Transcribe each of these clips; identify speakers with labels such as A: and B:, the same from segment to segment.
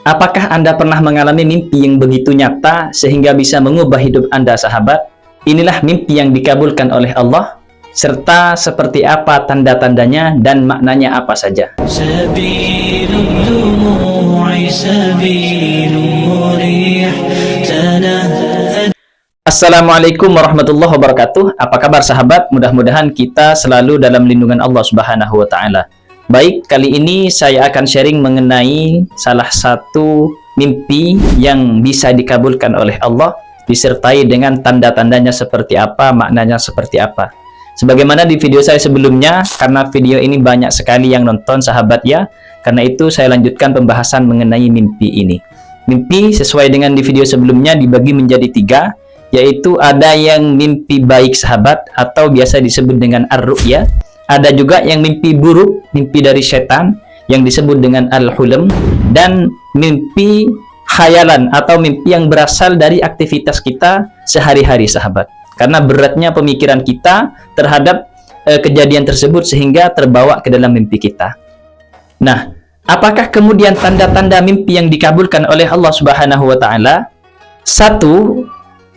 A: Apakah Anda pernah mengalami mimpi yang begitu nyata sehingga bisa mengubah hidup Anda, sahabat? Inilah mimpi yang dikabulkan oleh Allah, serta seperti apa tanda-tandanya dan maknanya apa saja. Assalamualaikum warahmatullahi wabarakatuh. Apa kabar, sahabat? Mudah-mudahan kita selalu dalam lindungan Allah Subhanahu wa Ta'ala. Baik, kali ini saya akan sharing mengenai salah satu mimpi yang bisa dikabulkan oleh Allah, disertai dengan tanda-tandanya seperti apa, maknanya seperti apa. Sebagaimana di video saya sebelumnya, karena video ini banyak sekali yang nonton, sahabat ya, karena itu saya lanjutkan pembahasan mengenai mimpi ini. Mimpi sesuai dengan di video sebelumnya dibagi menjadi 3, yaitu ada yang mimpi baik, sahabat, atau biasa disebut dengan ar-ru'ya. Ada juga yang mimpi buruk, mimpi dari setan, yang disebut dengan al-hulm, dan mimpi khayalan atau mimpi yang berasal dari aktivitas kita sehari-hari, sahabat. Karena beratnya pemikiran kita terhadap kejadian tersebut sehingga terbawa ke dalam mimpi kita. Nah, apakah kemudian tanda-tanda mimpi yang dikabulkan oleh Allah Subhanahu wa Ta'ala? 1,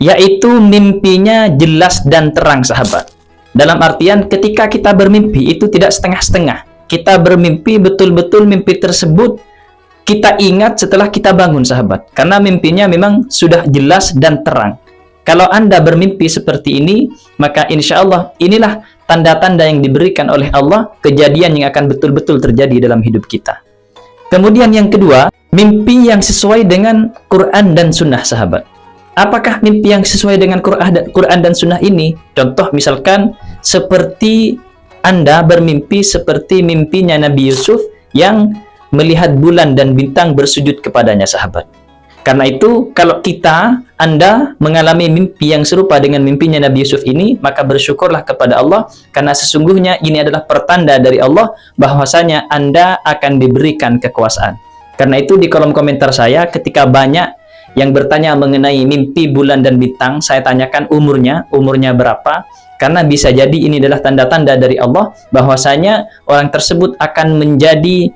A: yaitu mimpinya jelas dan terang, sahabat. Dalam artian ketika kita bermimpi itu tidak setengah-setengah. Kita bermimpi betul-betul mimpi tersebut kita ingat setelah kita bangun, sahabat. Karena mimpinya memang sudah jelas dan terang. Kalau Anda bermimpi seperti ini, maka insya Allah inilah tanda-tanda yang diberikan oleh Allah, kejadian yang akan betul-betul terjadi dalam hidup kita. Kemudian yang kedua, mimpi yang sesuai dengan Quran dan Sunnah, sahabat. Apakah mimpi yang sesuai dengan Quran dan Sunnah ini? Contoh misalkan seperti Anda bermimpi seperti mimpinya Nabi Yusuf yang melihat bulan dan bintang bersujud kepadanya, sahabat. Karena itu kalau Anda mengalami mimpi yang serupa dengan mimpinya Nabi Yusuf ini, maka bersyukurlah kepada Allah, karena sesungguhnya ini adalah pertanda dari Allah bahwasanya Anda akan diberikan kekuasaan. Karena itu di kolom komentar saya ketika banyak yang bertanya mengenai mimpi bulan dan bintang, saya tanyakan umurnya berapa, karena bisa jadi ini adalah tanda-tanda dari Allah bahwasanya orang tersebut akan menjadi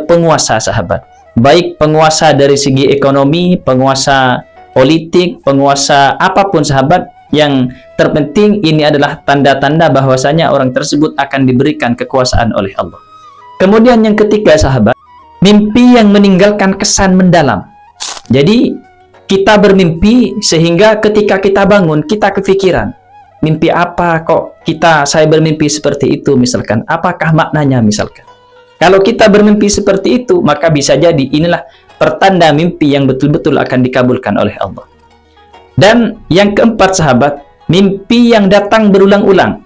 A: penguasa, sahabat. Baik penguasa dari segi ekonomi, penguasa politik, penguasa apapun, sahabat. Yang terpenting ini adalah tanda-tanda bahwasanya orang tersebut akan diberikan kekuasaan oleh Allah. Kemudian yang ketiga, sahabat, mimpi yang meninggalkan kesan mendalam. Jadi kita bermimpi sehingga ketika kita bangun kita kepikiran, mimpi apa kok saya bermimpi seperti itu, misalkan apakah maknanya, misalkan. Kalau kita bermimpi seperti itu, maka bisa jadi inilah pertanda mimpi yang betul-betul akan dikabulkan oleh Allah. Dan yang keempat, sahabat, mimpi yang datang berulang-ulang,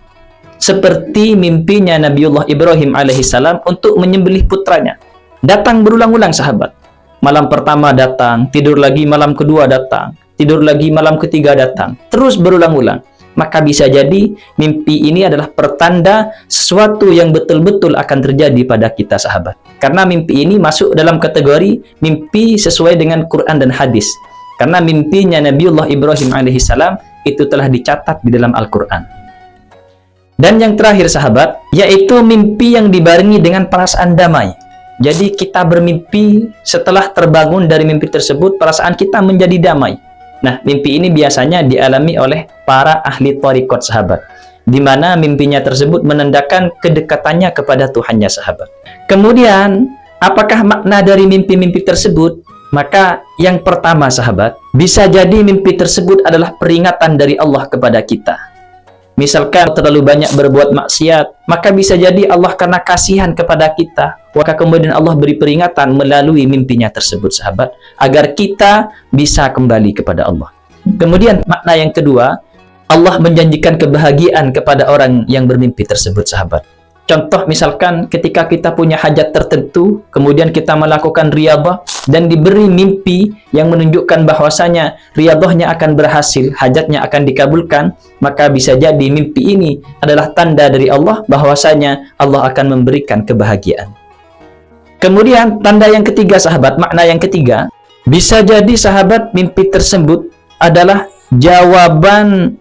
A: seperti mimpinya Nabiullah Ibrahim alaihissalam untuk menyembelih putranya. Datang berulang-ulang, sahabat. Malam pertama datang, tidur lagi malam kedua datang, tidur lagi malam ketiga datang, terus berulang-ulang. Maka bisa jadi mimpi ini adalah pertanda sesuatu yang betul-betul akan terjadi pada kita, sahabat. Karena mimpi ini masuk dalam kategori mimpi sesuai dengan Quran dan hadis. Karena mimpinya Nabiullah Ibrahim alaihissalam itu telah dicatat di dalam Al-Quran. Dan yang terakhir, sahabat, yaitu mimpi yang dibarengi dengan perasaan damai. Jadi kita bermimpi setelah terbangun dari mimpi tersebut, perasaan kita menjadi damai. Nah, mimpi ini biasanya dialami oleh para ahli thariqat, sahabat. Di mana mimpinya tersebut menandakan kedekatannya kepada Tuhannya, sahabat. Kemudian, apakah makna dari mimpi-mimpi tersebut? Maka yang pertama, sahabat, bisa jadi mimpi tersebut adalah peringatan dari Allah kepada kita. Misalkan terlalu banyak berbuat maksiat, maka bisa jadi Allah karena kasihan kepada kita, maka kemudian Allah beri peringatan melalui mimpinya tersebut, sahabat, agar kita bisa kembali kepada Allah. Kemudian makna yang kedua, Allah menjanjikan kebahagiaan kepada orang yang bermimpi tersebut, sahabat. Contoh misalkan ketika kita punya hajat tertentu, kemudian kita melakukan riyadhah dan diberi mimpi yang menunjukkan bahwasanya riyadhahnya akan berhasil, hajatnya akan dikabulkan, maka bisa jadi mimpi ini adalah tanda dari Allah bahwasanya Allah akan memberikan kebahagiaan. Kemudian tanda yang ketiga, sahabat, makna yang ketiga, bisa jadi, sahabat, mimpi tersebut adalah jawaban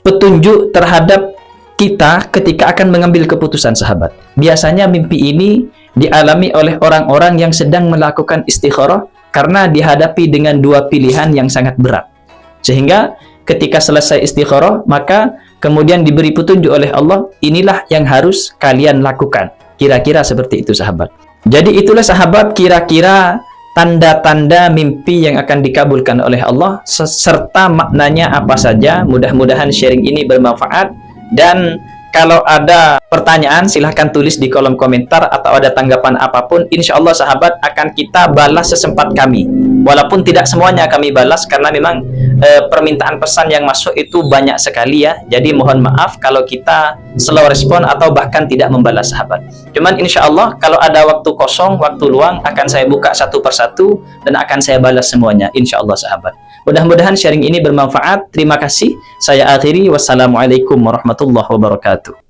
A: petunjuk terhadap kita ketika akan mengambil keputusan, sahabat. Biasanya mimpi ini dialami oleh orang-orang yang sedang melakukan istikharah karena dihadapi dengan dua pilihan yang sangat berat. Sehingga ketika selesai istikharah, maka kemudian diberi petunjuk oleh Allah, inilah yang harus kalian lakukan. Kira-kira seperti itu sahabat. Jadi itulah sahabat kira-kira tanda-tanda mimpi yang akan dikabulkan oleh Allah, serta maknanya apa saja. Mudah-mudahan sharing ini bermanfaat, dan kalau ada pertanyaan silahkan tulis di kolom komentar, atau ada tanggapan apapun, insya Allah sahabat akan kita balas sesempat kami. Walaupun tidak semuanya kami balas, karena memang permintaan pesan yang masuk itu banyak sekali ya. Jadi mohon maaf kalau kita slow respon atau bahkan tidak membalas sahabat. Cuman insya Allah kalau ada waktu kosong, waktu luang, akan saya buka satu persatu dan akan saya balas semuanya insya Allah sahabat. Mudah-mudahan sharing ini bermanfaat. Terima kasih. Saya akhiri. Wassalamualaikum warahmatullahi wabarakatuh.